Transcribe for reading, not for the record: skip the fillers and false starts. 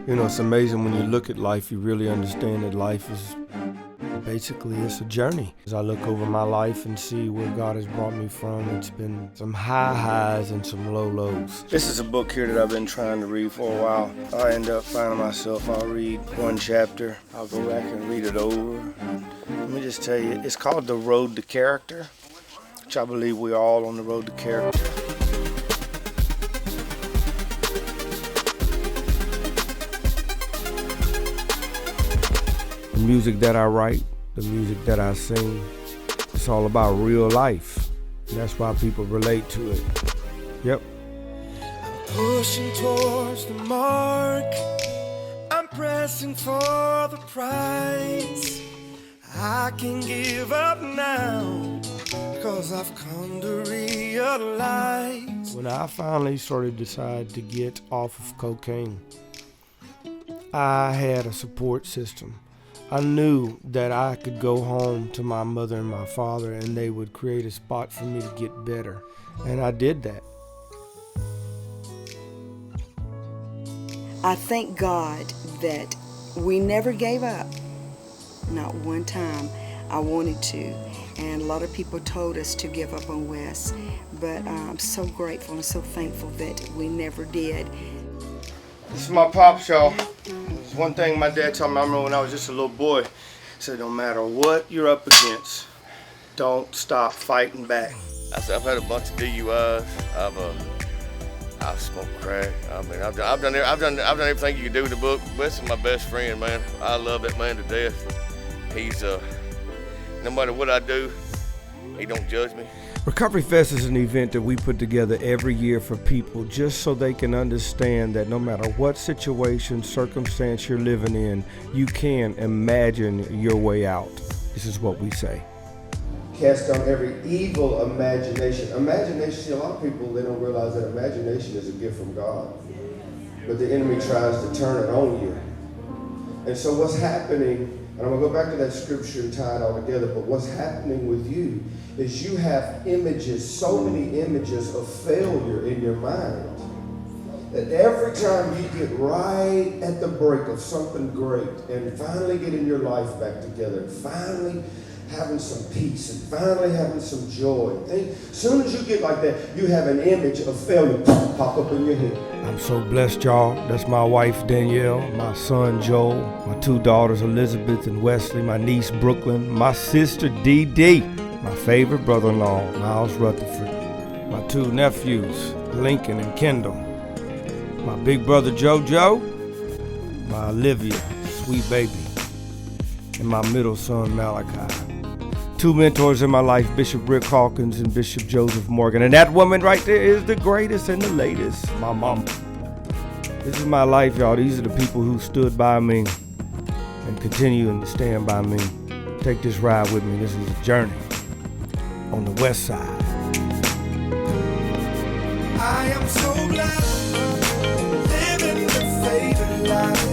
You know, it's amazing when you look at life, you really understand that life is basically, it's a journey. As I look over my life and see where God has brought me from, it's been some high highs and some low lows. This is a book here that I've been trying to read for a while. I end up finding myself, I'll read one chapter, I'll go back and read it over. Let me just tell you, it's called The Road to Character, which I believe we're all on the road to character. The music that I write, the music that I sing, it's all about real life. And that's why people relate to it. Yep. I'm pushing towards the mark. I'm pressing for the prize. I can give up now, 'cause I've come to realize. When I finally decide to get off of cocaine, I had a support system. I knew that I could go home to my mother and my father and they would create a spot for me to get better. And I did that. I thank God that we never gave up. Not one time. I wanted to. And a lot of people told us to give up on Wess. But I'm so grateful and so thankful that we never did. This is my pops, y'all. It's one thing my dad told me, I remember when I was just a little boy. He said, no matter what you're up against, don't stop fighting back. I've had a bunch of DUIs. I've smoked crack. I mean, I've done everything you can do with the book. Wess is my best friend, man. I love that man to death. He's no matter what I do, he don't judge me. Recovery Fest is an event that we put together every year for people just so they can understand that no matter what situation, circumstance you're living in, you can imagine your way out. This is what we say. Cast down every evil imagination. See, a lot of people, they don't realize that imagination is a gift from God. But the enemy tries to turn it on you. And so what's happening, and I'm going to go back to that scripture and tie it all together, but what's happening with you is you have images, so many images of failure in your mind, that every time you get right at the break of something great and finally getting your life back together, and finally having some peace, and finally having some joy, as soon as you get like that, you have an image of failure pop up in your head. I'm so blessed, y'all. That's my wife, Danielle, my son, Joel, my two daughters, Elizabeth and Wesley, my niece, Brooklyn, my sister, Dee Dee, my favorite brother-in-law, Miles Rutherford, my two nephews, Lincoln and Kendall, my big brother, JoJo, my Olivia, sweet baby, and my middle son, Malachi. Two mentors in my life, Bishop Rick Hawkins and Bishop Joseph Morgan. And that woman right there is the greatest and the latest, my mama. This is my life, y'all. These are the people who stood by me and continuing to stand by me. Take this ride with me. This is a journey on the West Side. I am so glad living the faith of life.